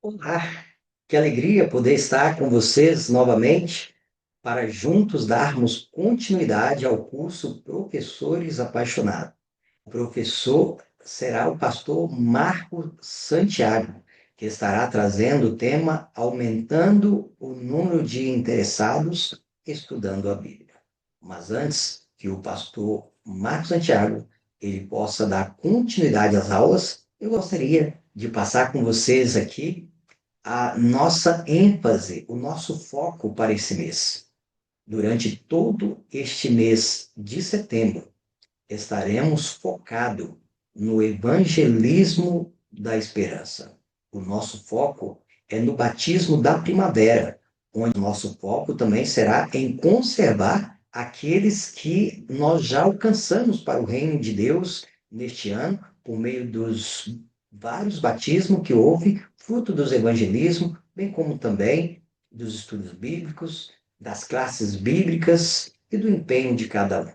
Olá, que alegria poder estar com vocês novamente para juntos darmos continuidade ao curso Professores Apaixonados. O professor será o pastor Marco Santiago, que estará trazendo o tema Aumentando o número de interessados estudando a Bíblia. Mas antes que o pastor Marco Santiago ele possa dar continuidade às aulas, eu gostaria de passar com vocês aqui a nossa ênfase, o nosso foco para esse mês. Durante todo este mês de setembro, estaremos focados no evangelismo da esperança. O nosso foco é no batismo da primavera, onde o nosso foco também será em conservar aqueles que nós já alcançamos para o reino de Deus neste ano, por meio dos vários batismos que houve, fruto dos evangelismos, bem como também dos estudos bíblicos, das classes bíblicas e do empenho de cada um.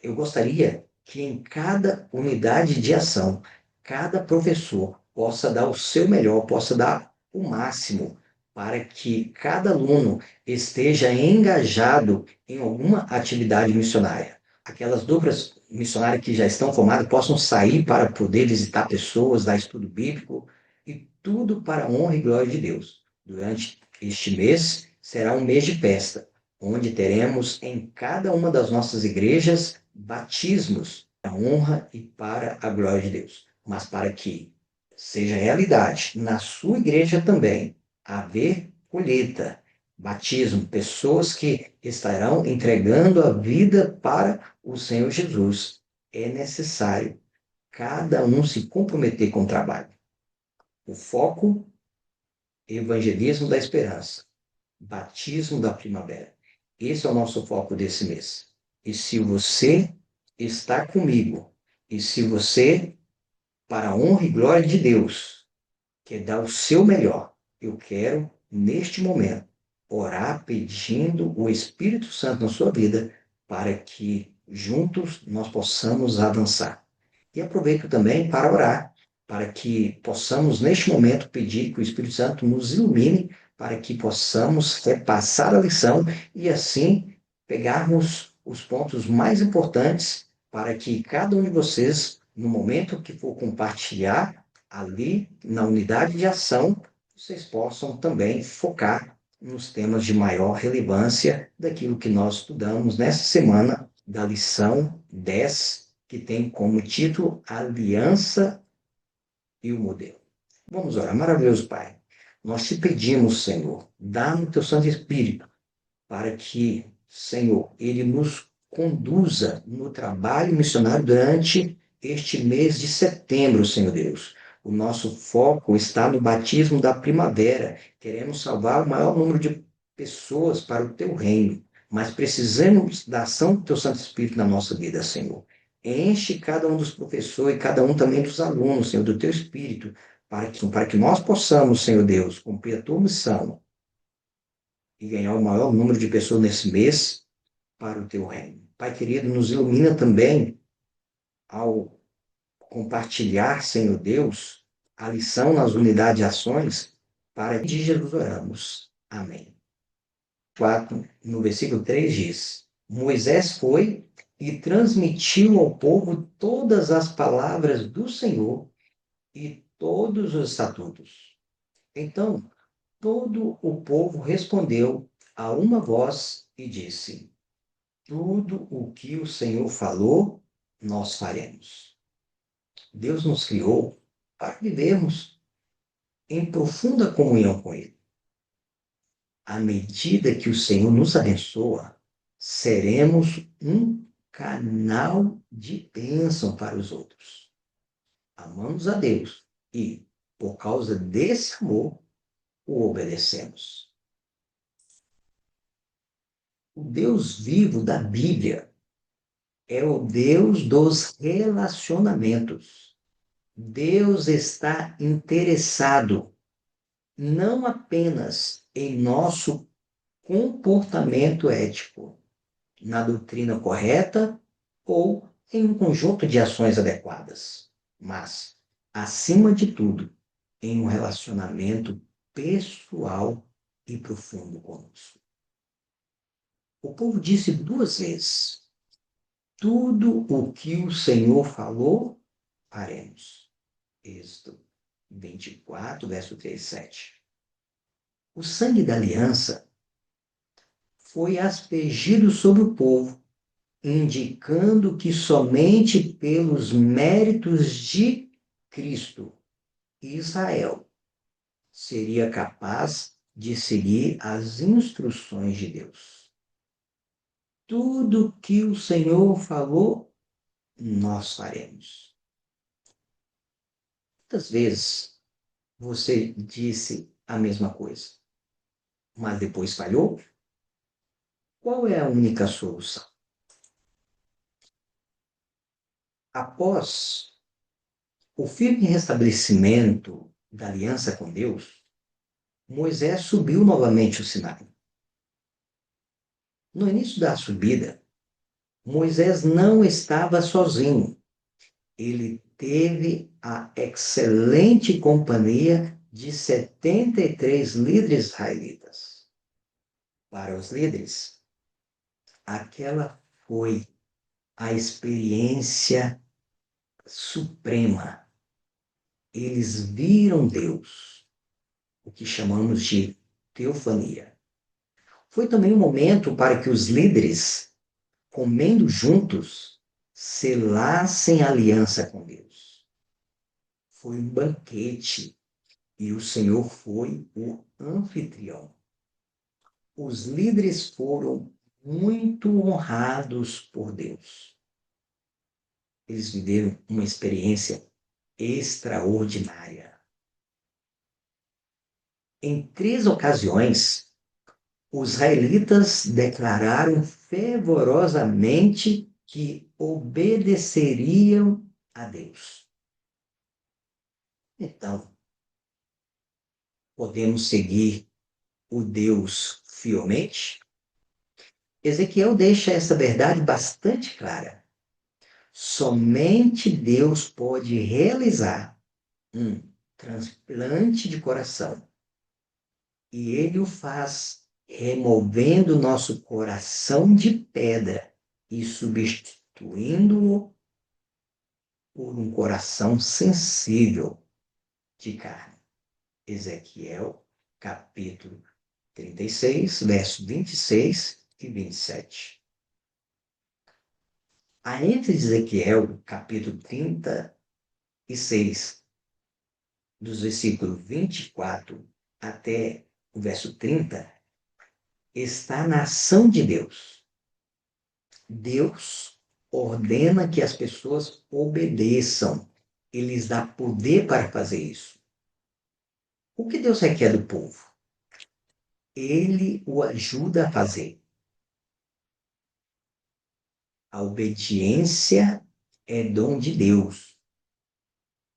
Eu gostaria que em cada unidade de ação, cada professor possa dar o seu melhor, possa dar o máximo para que cada aluno esteja engajado em alguma atividade missionária. Aquelas duplas missionárias que já estão formadas possam sair para poder visitar pessoas, dar estudo bíblico e tudo para a honra e glória de Deus. Durante este mês será um mês de festa, onde teremos em cada uma das nossas igrejas batismos para a honra e para a glória de Deus. Mas para que seja realidade na sua igreja também haver colheita, batismo, pessoas que estarão entregando a vida para o Senhor Jesus, é necessário cada um se comprometer com o trabalho. O foco, evangelismo da esperança, batismo da primavera. Esse é o nosso foco desse mês. E se você está comigo, e se você, para a honra e glória de Deus, quer dar o seu melhor, eu quero, neste momento, orar pedindo o Espírito Santo na sua vida para que juntos nós possamos avançar. E aproveito também para orar, para que possamos, neste momento, pedir que o Espírito Santo nos ilumine para que possamos repassar a lição e, assim, pegarmos os pontos mais importantes para que cada um de vocês, no momento que for compartilhar, ali, na unidade de ação, vocês possam também focar nos temas de maior relevância daquilo que nós estudamos nessa semana da lição 10, que tem como título Aliança e o Modelo. Vamos orar. Maravilhoso Pai, nós te pedimos, Senhor, dá-nos teu Santo Espírito para que, Senhor, ele nos conduza no trabalho missionário durante este mês de setembro, Senhor Deus. O nosso foco está no batismo da primavera. Queremos salvar o maior número de pessoas para o teu reino, mas precisamos da ação do teu Santo Espírito na nossa vida, Senhor. Enche cada um dos professores e cada um também dos alunos, Senhor, do teu Espírito, para que nós possamos, Senhor Deus, cumprir a tua missão e ganhar o maior número de pessoas nesse mês para o teu reino. Pai querido, nos ilumina também ao compartilhar, Senhor Deus, a lição nas unidades de ações, para que de Jesus oramos. Amém. 4, no versículo 3 diz: Moisés foi e transmitiu ao povo todas as palavras do Senhor e todos os estatutos. Então, todo o povo respondeu a uma voz e disse: Tudo o que o Senhor falou, nós faremos. Deus nos criou para vivermos em profunda comunhão com Ele. À medida que o Senhor nos abençoa, seremos um canal de bênção para os outros. Amamos a Deus e, por causa desse amor, o obedecemos. O Deus vivo da Bíblia é o Deus dos relacionamentos. Deus está interessado não apenas em nosso comportamento ético, na doutrina correta ou em um conjunto de ações adequadas, mas, acima de tudo, em um relacionamento pessoal e profundo conosco. O povo disse 2 vezes: tudo o que o Senhor falou, faremos. Êxodo 24, verso 3 e 7. O sangue da aliança foi aspergido sobre o povo, indicando que somente pelos méritos de Cristo, Israel seria capaz de seguir as instruções de Deus. Tudo que o Senhor falou, nós faremos. Muitas vezes você disse a mesma coisa, mas depois falhou? Qual é a única solução? Após o firme restabelecimento da aliança com Deus, Moisés subiu novamente o Sinai. No início da subida, Moisés não estava sozinho. Ele teve a excelente companhia de 73 líderes israelitas. Para os líderes, aquela foi a experiência suprema. Eles viram Deus, o que chamamos de teofania. Foi também um momento para que os líderes, comendo juntos, selassem aliança com Deus. Foi um banquete e o Senhor foi o anfitrião. Os líderes foram muito honrados por Deus. Eles viveram uma experiência extraordinária. Em 3 ocasiões, os israelitas declararam fervorosamente que obedeceriam a Deus. Então, podemos seguir o Deus fielmente? Ezequiel deixa essa verdade bastante clara. Somente Deus pode realizar um transplante de coração. E ele o faz removendo nosso coração de pedra e substituindo-o por um coração sensível de carne. Ezequiel, capítulo 36, verso 26 e 27. A entre Ezequiel, capítulo 36, dos versículos 24 até o verso 30, está na ação de Deus. Deus ordena que as pessoas obedeçam. Ele lhes dá poder para fazer isso. O que Deus requer do povo? Ele o ajuda a fazer. A obediência é dom de Deus,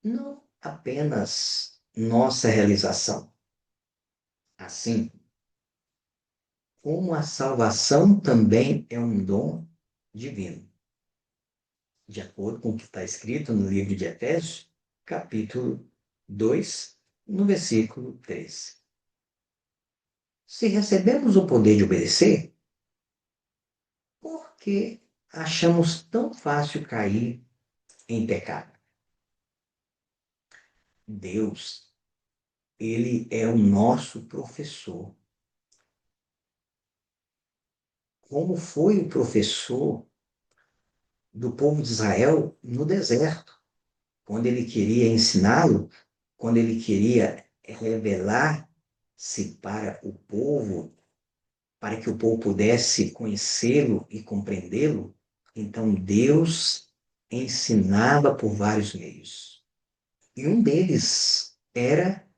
não apenas nossa realização. Assim, como a salvação também é um dom divino, de acordo com o que está escrito no livro de Efésios, capítulo 2, no versículo 13. Se recebemos o poder de obedecer, por que achamos tão fácil cair em pecado? Deus, ele é o nosso professor. Como foi o professor do povo de Israel no deserto, quando ele queria ensiná-lo, quando ele queria revelar-se para o povo, para que o povo pudesse conhecê-lo e compreendê-lo. Então Deus ensinava por vários meios. E um deles era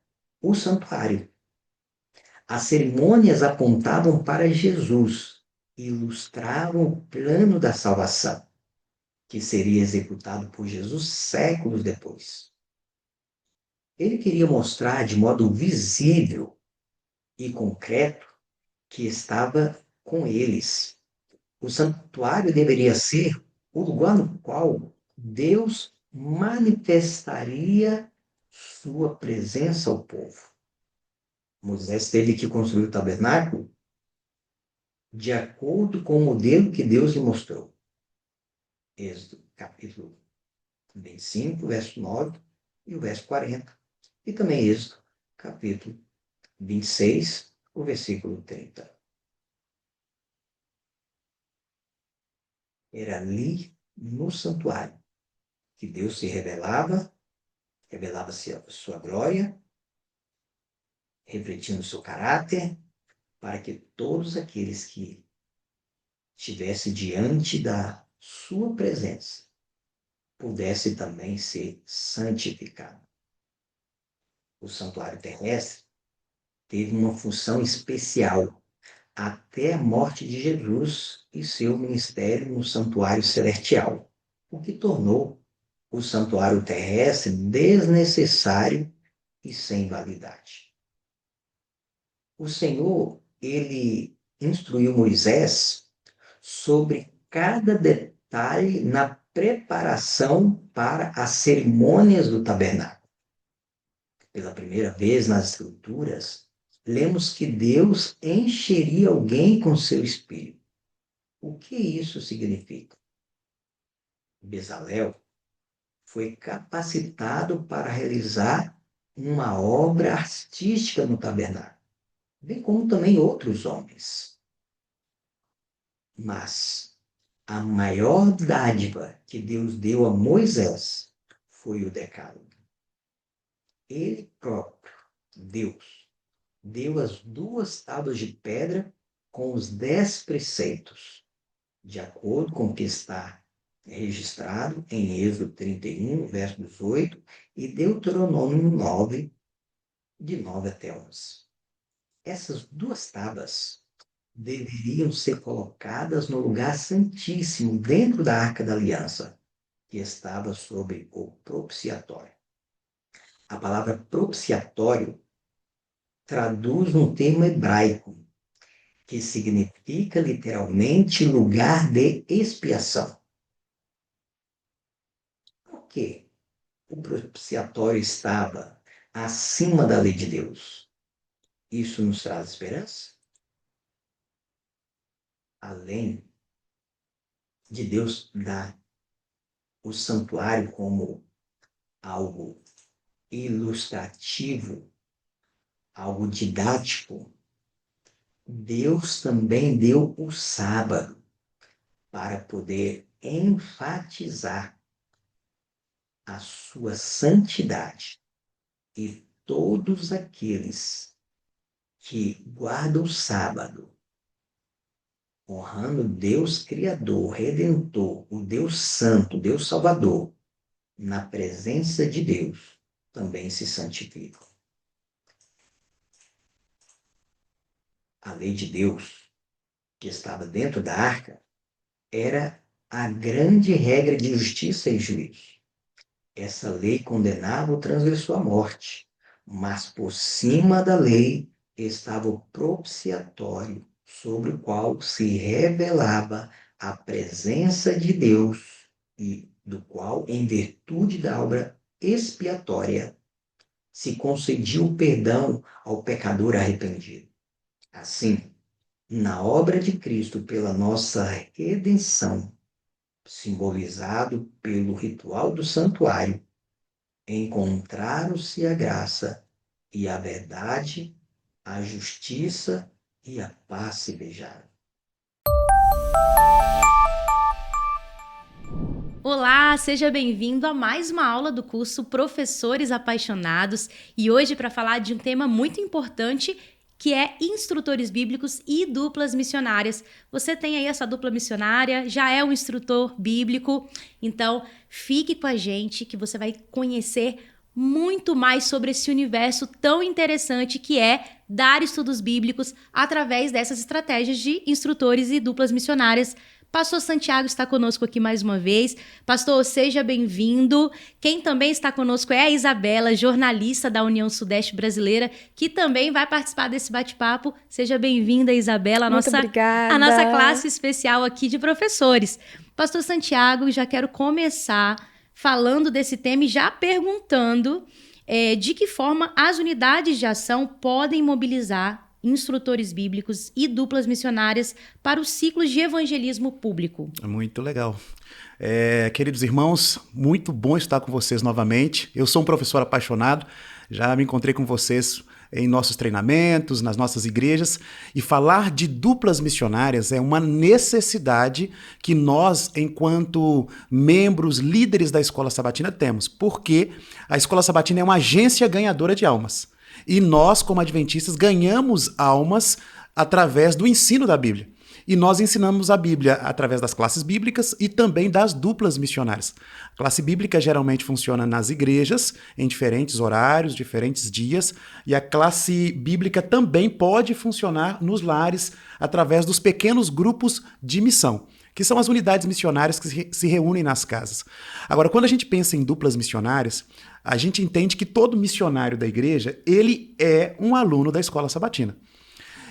o santuário. As cerimônias apontavam para Jesus, ilustravam o plano da salvação, que seria executado por Jesus séculos depois. Ele queria mostrar de modo visível e concreto que estava com eles. O santuário deveria ser o lugar no qual Deus manifestaria sua presença ao povo. Moisés teve que construir o tabernáculo de acordo com o modelo que Deus lhe mostrou. Êxodo, capítulo 25, verso 9 e o verso 40. E também Êxodo, capítulo 26, o versículo 30. Era ali, no santuário, que Deus se revelava-se a sua glória, refletindo o seu caráter, para que todos aqueles que estivessem diante da sua presença pudessem também ser santificados. O santuário terrestre teve uma função especial até a morte de Jesus e seu ministério no santuário celestial, o que tornou o santuário terrestre desnecessário e sem validade. O Senhor, ele instruiu Moisés sobre cada detalhe na preparação para as cerimônias do tabernáculo. Pela primeira vez nas Escrituras, lemos que Deus encheria alguém com seu espírito. O que isso significa? Bezalel foi capacitado para realizar uma obra artística no tabernáculo, bem como também outros homens. Mas a maior dádiva que Deus deu a Moisés foi o decálogo. Ele próprio, Deus, deu as 2 tábuas de pedra com os 10 preceitos, de acordo com o que está registrado em Êxodo 31, verso 18, e Deuteronômio 9, de 9 até 11. Essas 2 tábuas deveriam ser colocadas no lugar santíssimo, dentro da Arca da Aliança, que estava sobre o propiciatório. A palavra propiciatório traduz um termo hebraico, que significa literalmente lugar de expiação. Por quê? O propiciatório estava acima da lei de Deus. Isso nos traz esperança? Além de Deus dar o santuário como algo ilustrativo, algo didático, Deus também deu o sábado para poder enfatizar a sua santidade. E todos aqueles que guardam o sábado, honrando Deus Criador, Redentor, o Deus Santo, Deus Salvador, na presença de Deus, também se santificam. A lei de Deus, que estava dentro da arca, era a grande regra de justiça e juízo. Essa lei condenava o transgressor à morte, mas por cima da lei estava o propiciatório, sobre o qual se revelava a presença de Deus e do qual, em virtude da obra expiatória, se concedia o perdão ao pecador arrependido. Assim, na obra de Cristo pela nossa redenção, simbolizado pelo ritual do santuário, encontraram-se a graça e a verdade, a justiça e a paz se beijaram. Olá, seja bem-vindo a mais uma aula do curso Professores Apaixonados e hoje para falar de um tema muito importante que é instrutores bíblicos e duplas missionárias. Você tem aí essa dupla missionária, já é um instrutor bíblico, então fique com a gente que você vai conhecer muito mais sobre esse universo tão interessante que é dar estudos bíblicos através dessas estratégias de instrutores e duplas missionárias. Pastor Santiago está conosco aqui mais uma vez. Pastor, seja bem-vindo. Quem também está conosco é a Isabela, jornalista da União Sudeste Brasileira, que também vai participar desse bate-papo. Seja bem-vinda, Isabela, Muito obrigada. a nossa classe especial aqui de professores. Pastor Santiago, já quero começar falando desse tema e já perguntando de que forma as unidades de ação podem mobilizar instrutores bíblicos e duplas missionárias para os ciclos de evangelismo público. Muito legal. Queridos irmãos, muito bom estar com vocês novamente. Eu sou um professor apaixonado, já me encontrei com vocês em nossos treinamentos, nas nossas igrejas, e falar de duplas missionárias é uma necessidade que nós, enquanto membros, líderes da Escola Sabatina, temos, porque a Escola Sabatina é uma agência ganhadora de almas. E nós, como adventistas, ganhamos almas através do ensino da Bíblia. E nós ensinamos a Bíblia através das classes bíblicas e também das duplas missionárias. A classe bíblica geralmente funciona nas igrejas, em diferentes horários, diferentes dias, e a classe bíblica também pode funcionar nos lares através dos pequenos grupos de missão, que são as unidades missionárias que se reúnem nas casas. Agora, quando a gente pensa em duplas missionárias, a gente entende que todo missionário da igreja, ele é um aluno da Escola Sabatina.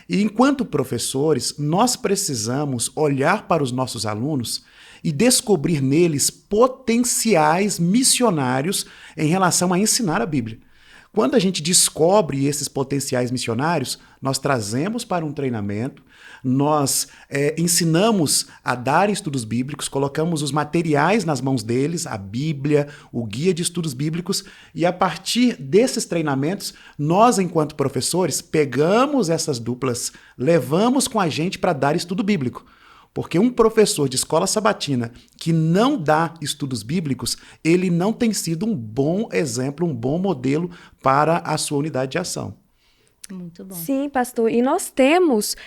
E enquanto professores, nós precisamos olhar para os nossos alunos e descobrir neles potenciais missionários em relação a ensinar a Bíblia. Quando a gente descobre esses potenciais missionários, nós trazemos para um treinamento, nós ensinamos a dar estudos bíblicos, colocamos os materiais nas mãos deles, a Bíblia, o guia de estudos bíblicos, e a partir desses treinamentos, nós, enquanto professores, pegamos essas duplas, levamos com a gente para dar estudo bíblico. Porque um professor de escola sabatina que não dá estudos bíblicos, ele não tem sido um bom exemplo, um bom modelo para a sua unidade de ação. Muito bom. Sim, pastor. E nós temos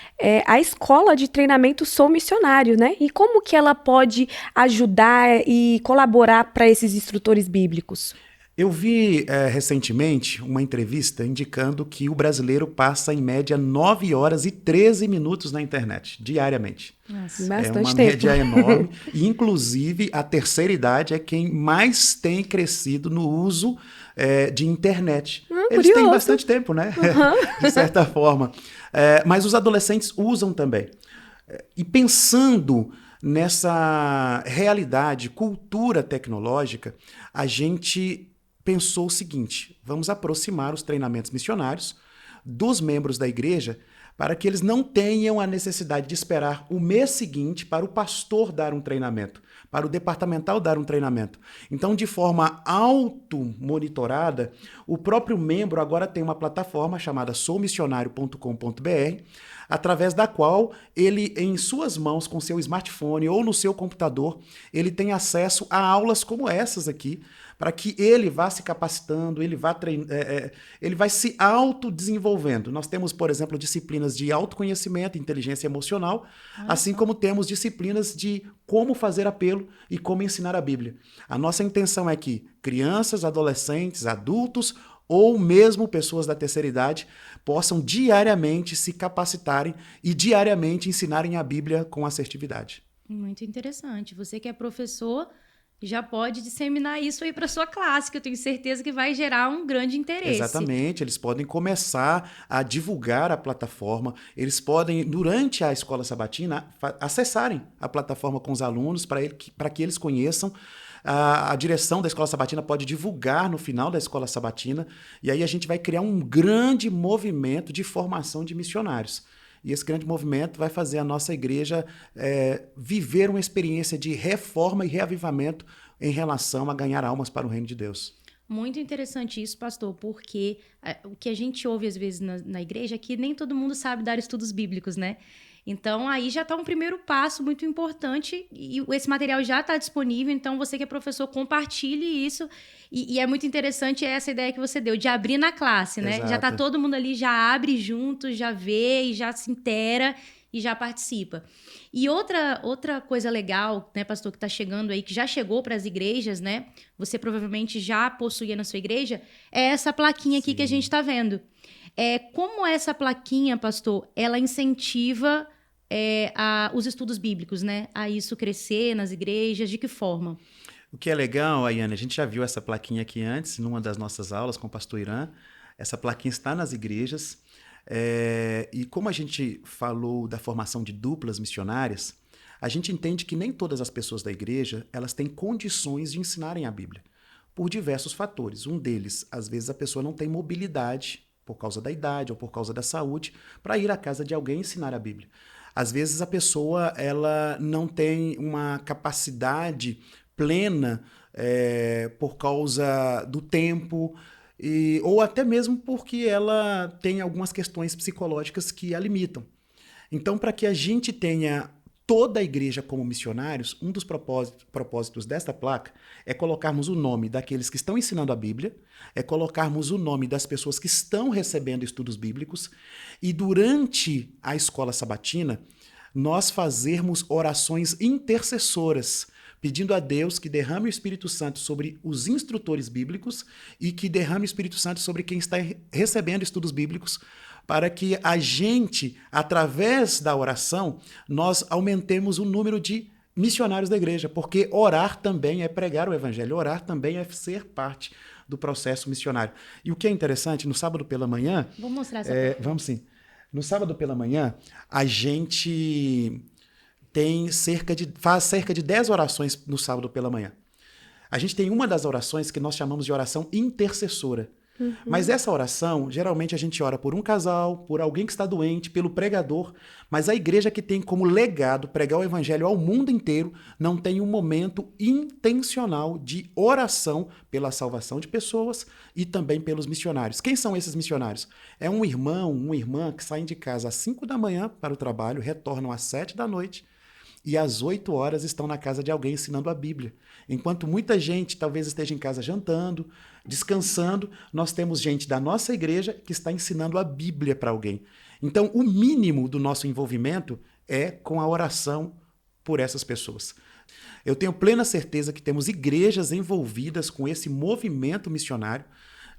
a escola de treinamento Sou Missionário, né? E como que ela pode ajudar e colaborar para esses instrutores bíblicos? Eu vi recentemente uma entrevista indicando que o brasileiro passa em média 9 horas e 13 minutos na internet, diariamente. Nossa, bastante é uma tempo. média enorme. E, inclusive, a terceira idade é quem mais tem crescido no uso de internet. Eles curioso. têm bastante tempo, né? De certa forma. Mas os adolescentes usam também. E pensando nessa realidade, cultura tecnológica, a gente pensou o seguinte: vamos aproximar os treinamentos missionários dos membros da igreja para que eles não tenham a necessidade de esperar o mês seguinte para o pastor dar um treinamento, para o departamental dar um treinamento. Então, de forma auto-monitorada, o próprio membro agora tem uma plataforma chamada soumissionario.com.br, através da qual ele, em suas mãos, com seu smartphone ou no seu computador, ele tem acesso a aulas como essas aqui, para que ele vá se capacitando, ele vai se autodesenvolvendo. Nós temos, por exemplo, disciplinas de autoconhecimento, inteligência emocional, assim como temos disciplinas de como fazer apelo e como ensinar a Bíblia. A nossa intenção é que crianças, adolescentes, adultos ou mesmo pessoas da terceira idade possam diariamente se capacitarem e diariamente ensinarem a Bíblia com assertividade. Muito interessante. Você que é professor já pode disseminar isso aí para sua classe, que eu tenho certeza que vai gerar um grande interesse. Exatamente, eles podem começar a divulgar a plataforma, eles podem, durante a escola sabatina, acessarem a plataforma com os alunos para que eles conheçam. A direção da Escola Sabatina pode divulgar no final da Escola Sabatina, e aí a gente vai criar um grande movimento de formação de missionários. E esse grande movimento vai fazer a nossa igreja viver uma experiência de reforma e reavivamento em relação a ganhar almas para o reino de Deus. Muito interessante isso, pastor, porque o que a gente ouve às vezes na igreja é que nem todo mundo sabe dar estudos bíblicos, né? Então, aí já está um primeiro passo muito importante e esse material já está disponível, então você que é professor, compartilhe isso. E é muito interessante essa ideia que você deu, de abrir na classe, né? Exato. Já está todo mundo ali, já abre junto, já vê e já se inteira e já participa. E outra coisa legal, né, pastor, que está chegando aí, que já chegou para as igrejas, né? Você provavelmente já possuía na sua igreja, é essa plaquinha aqui que a gente está vendo. Como essa plaquinha, pastor, ela incentiva os estudos bíblicos, né? A isso crescer nas igrejas, de que forma? O que é legal, Ayane, a gente já viu essa plaquinha aqui antes, numa das nossas aulas com o pastor Irã. Essa plaquinha está nas igrejas. E como a gente falou da formação de duplas missionárias, a gente entende que nem todas as pessoas da igreja elas têm condições de ensinarem a Bíblia. por diversos fatores. Um deles, às vezes a pessoa não tem mobilidade por causa da idade ou por causa da saúde para ir à casa de alguém e ensinar a Bíblia. Às vezes a pessoa ela não tem uma capacidade plena por causa do tempo, ou até mesmo porque ela tem algumas questões psicológicas que a limitam. Então, para que a gente tenha toda a igreja como missionários, um dos propósitos desta placa é colocarmos o nome daqueles que estão ensinando a Bíblia, é colocarmos o nome das pessoas que estão recebendo estudos bíblicos, e durante a escola sabatina, nós fazermos orações intercessoras, pedindo a Deus que derrame o Espírito Santo sobre os instrutores bíblicos e que derrame o Espírito Santo sobre quem está recebendo estudos bíblicos, para que a gente, através da oração, nós aumentemos o número de missionários da igreja, porque orar também é pregar o evangelho, orar também é ser parte do processo missionário. E o que é interessante, no sábado pela manhã... Vou mostrar essa vamos sim. No sábado pela manhã, a gente faz cerca de 10 orações no sábado pela manhã. A gente tem uma das orações que nós chamamos de oração intercessora. Mas essa oração, geralmente a gente ora por um casal, por alguém que está doente, pelo pregador, mas a igreja que tem como legado pregar o evangelho ao mundo inteiro não tem um momento intencional de oração pela salvação de pessoas e também pelos missionários. Quem são esses missionários? É um irmão, uma irmã que saem de casa às 5 da manhã para o trabalho, retornam às 7 da noite, e às 8 horas estão na casa de alguém ensinando a Bíblia. Enquanto muita gente talvez esteja em casa jantando, descansando, nós temos gente da nossa igreja que está ensinando a Bíblia para alguém. Então, o mínimo do nosso envolvimento é com a oração por essas pessoas. Eu tenho plena certeza que temos igrejas envolvidas com esse movimento missionário.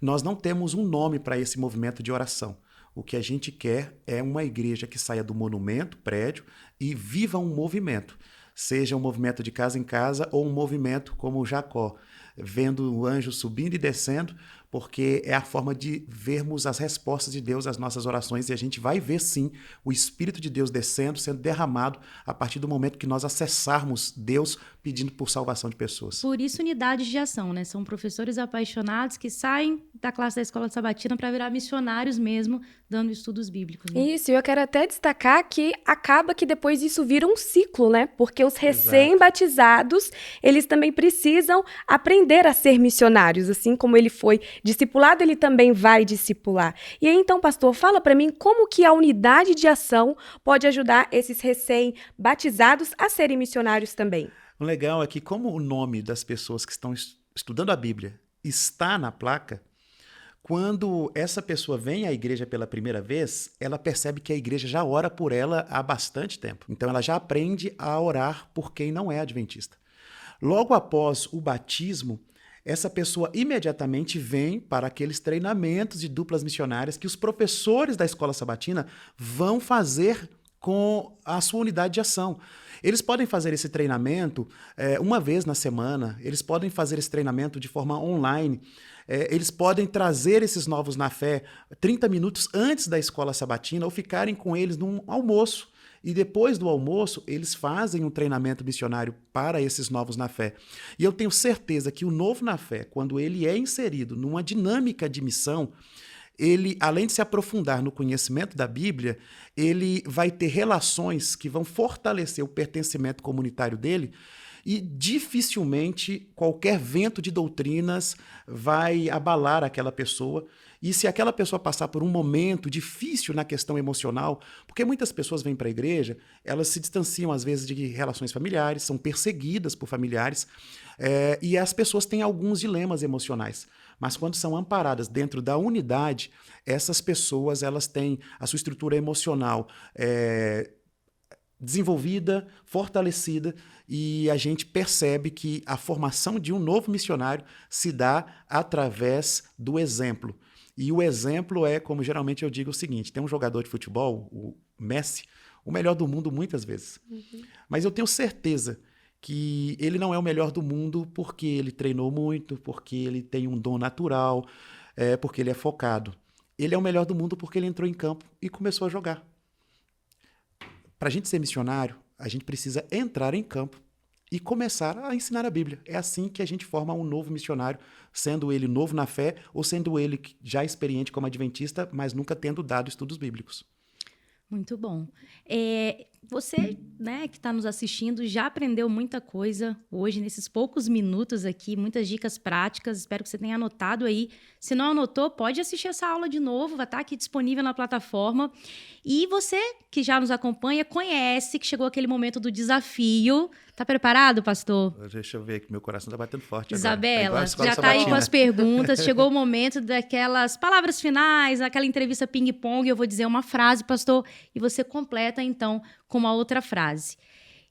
Nós não temos um nome para esse movimento de oração. O que a gente quer é uma igreja que saia do monumento, prédio, e viva um movimento. Seja um movimento de casa em casa ou um movimento como Jacó, vendo o anjo subindo e descendo, porque é a forma de vermos as respostas de Deus às nossas orações, e a gente vai ver sim o Espírito de Deus descendo, sendo derramado a partir do momento que nós acessarmos Deus pedindo por salvação de pessoas. Por isso, unidade de ação, né? São professores apaixonados que saem da classe da escola sabatina para virar missionários mesmo, dando estudos bíblicos. Né? Isso, e eu quero até destacar que acaba que depois isso vira um ciclo, né? Porque os recém-batizados, eles também precisam aprender a ser missionários, assim como ele foi discipulado, ele também vai discipular. E aí, então, pastor, fala para mim como que a unidade de ação pode ajudar esses recém-batizados a serem missionários também. O legal é que, como o nome das pessoas que estão estudando a Bíblia está na placa, quando essa pessoa vem à igreja pela primeira vez, ela percebe que a igreja já ora por ela há bastante tempo. Então, ela já aprende a orar por quem não é adventista. Logo após o batismo, essa pessoa imediatamente vem para aqueles treinamentos de duplas missionárias que os professores da escola sabatina vão fazer com a sua unidade de ação. Eles podem fazer esse treinamento uma vez na semana, eles podem fazer esse treinamento de forma online, eles podem trazer esses novos na fé 30 minutos antes da escola sabatina ou ficarem com eles num almoço. E depois do almoço, eles fazem um treinamento missionário para esses novos na fé. E eu tenho certeza que o novo na fé, quando ele é inserido numa dinâmica de missão, ele, além de se aprofundar no conhecimento da Bíblia, ele vai ter relações que vão fortalecer o pertencimento comunitário dele, e dificilmente qualquer vento de doutrinas vai abalar aquela pessoa. E se aquela pessoa passar por um momento difícil na questão emocional, porque muitas pessoas vêm para a igreja, elas se distanciam às vezes de relações familiares, são perseguidas por familiares, e as pessoas têm alguns dilemas emocionais. Mas quando são amparadas dentro da unidade, essas pessoas elas têm a sua estrutura emocional desenvolvida, fortalecida, e a gente percebe que a formação de um novo missionário se dá através do exemplo. E o exemplo é, como geralmente eu digo, o seguinte: tem um jogador de futebol, o Messi, o melhor do mundo muitas vezes. Mas eu tenho certeza que ele não é o melhor do mundo porque ele treinou muito, porque ele tem um dom natural, porque ele é focado. Ele é o melhor do mundo porque ele entrou em campo e começou a jogar. Para a gente ser missionário, a gente precisa entrar em campo e começar a ensinar a Bíblia. É assim que a gente forma um novo missionário, sendo ele novo na fé ou sendo ele já experiente como adventista, mas nunca tendo dado estudos bíblicos. Muito bom. Você, né, que está nos assistindo, já aprendeu muita coisa hoje, nesses poucos minutos aqui, muitas dicas práticas. Espero que você tenha anotado aí. Se não anotou, pode assistir essa aula de novo, vai estar aqui disponível na plataforma. E você que já nos acompanha, conhece que chegou aquele momento do desafio. Tá preparado, pastor? Deixa eu ver aqui, meu coração está batendo forte Isabela, agora. já está aí com as perguntas, chegou o momento daquelas palavras finais, aquela entrevista ping-pong, eu vou dizer uma frase, pastor, e você completa, então, com uma outra frase.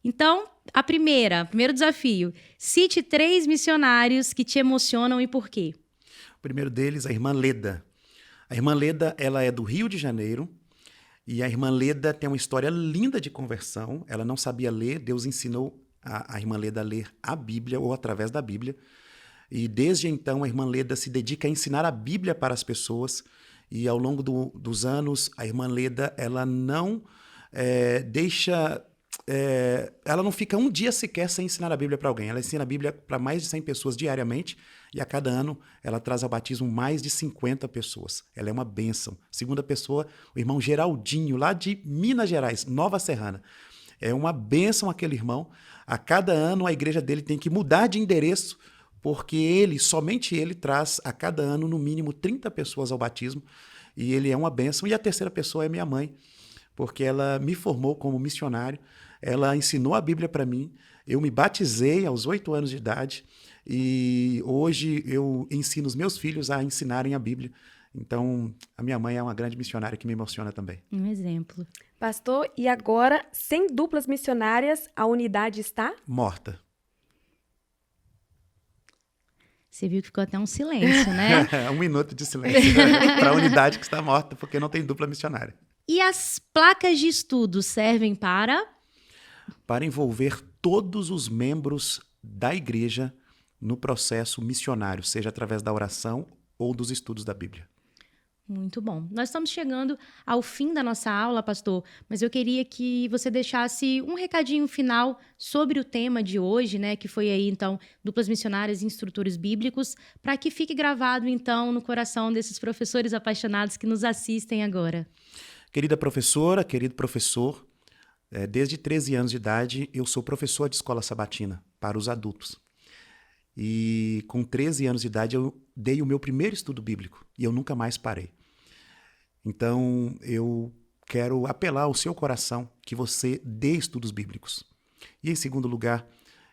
Então, primeiro desafio, cite 3 missionários que te emocionam e por quê? O primeiro deles, a irmã Leda. A irmã Leda, ela é do Rio de Janeiro, e a irmã Leda tem uma história linda de conversão. Ela não sabia ler, Deus ensinou a irmã Leda a ler a Bíblia ou através da Bíblia. E desde então a irmã Leda se dedica a ensinar a Bíblia para as pessoas. E ao longo dos anos, a irmã Leda, ela não ela não fica um dia sequer sem ensinar a Bíblia para alguém. Ela ensina a Bíblia para mais de 100 pessoas diariamente e a cada ano ela traz ao batismo mais de 50 pessoas. Ela é uma bênção. Segunda pessoa, o irmão Geraldinho, lá de Minas Gerais, Nova Serrana. É uma bênção aquele irmão. A cada ano a igreja dele tem que mudar de endereço porque somente ele traz a cada ano no mínimo 30 pessoas ao batismo e ele é uma bênção. E a terceira pessoa é minha mãe, porque ela me formou como missionário, ela ensinou a Bíblia para mim, eu me batizei aos 8 anos de idade e hoje eu ensino os meus filhos a ensinarem a Bíblia. Então, a minha mãe é uma grande missionária que me emociona também. Um exemplo. Pastor, e agora, sem duplas missionárias, a unidade está? Morta. Você viu que ficou até um silêncio, né? 1 minuto de silêncio para a unidade que está morta, porque não tem dupla missionária. E as placas de estudo servem para envolver todos os membros da igreja no processo missionário, seja através da oração ou dos estudos da Bíblia. Muito bom. Nós estamos chegando ao fim da nossa aula, pastor, mas eu queria que você deixasse um recadinho final sobre o tema de hoje, né, que foi aí, então, duplas missionárias e instrutores bíblicos, para que fique gravado, então, no coração desses professores apaixonados que nos assistem agora. Querida professora, querido professor, desde 13 anos de idade eu sou professor de escola sabatina para os adultos. E com 13 anos de idade eu dei o meu primeiro estudo bíblico e eu nunca mais parei. Então eu quero apelar ao seu coração que você dê estudos bíblicos. E em segundo lugar,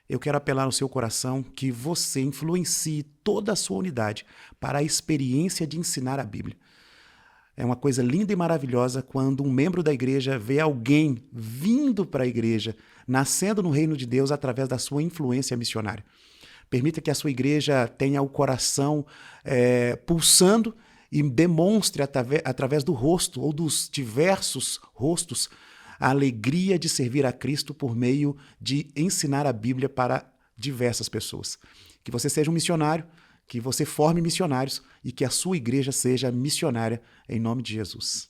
eu quero apelar ao seu coração que você influencie toda a sua unidade para a experiência de ensinar a Bíblia. É uma coisa linda e maravilhosa quando um membro da igreja vê alguém vindo para a igreja, nascendo no reino de Deus através da sua influência missionária. Permita que a sua igreja tenha o coração pulsando e demonstre através do rosto ou dos diversos rostos a alegria de servir a Cristo por meio de ensinar a Bíblia para diversas pessoas. Que você seja um missionário, que você forme missionários e que a sua igreja seja missionária em nome de Jesus.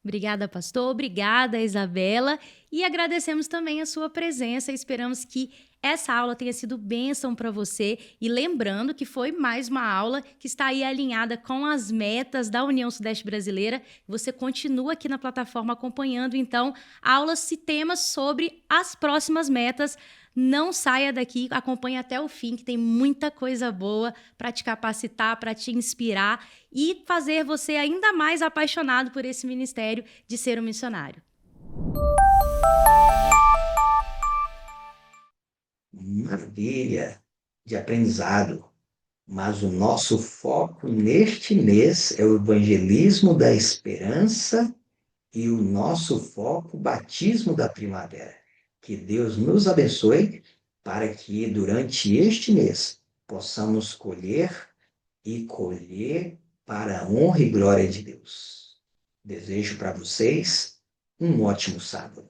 Obrigada, pastor. Obrigada, Isabela. E agradecemos também a sua presença. Esperamos que essa aula tenha sido bênção para você. E lembrando que foi mais uma aula que está aí alinhada com as metas da União Sudeste Brasileira. Você continua aqui na plataforma acompanhando, então, aulas e temas sobre as próximas metas. Não saia daqui, acompanhe até o fim, que tem muita coisa boa para te capacitar, para te inspirar e fazer você ainda mais apaixonado por esse ministério de ser um missionário. Maravilha de aprendizado. Mas o nosso foco neste mês é o evangelismo da esperança e o nosso foco, o batismo da primavera. Que Deus nos abençoe para que durante este mês possamos colher para a honra e glória de Deus. Desejo para vocês um ótimo sábado.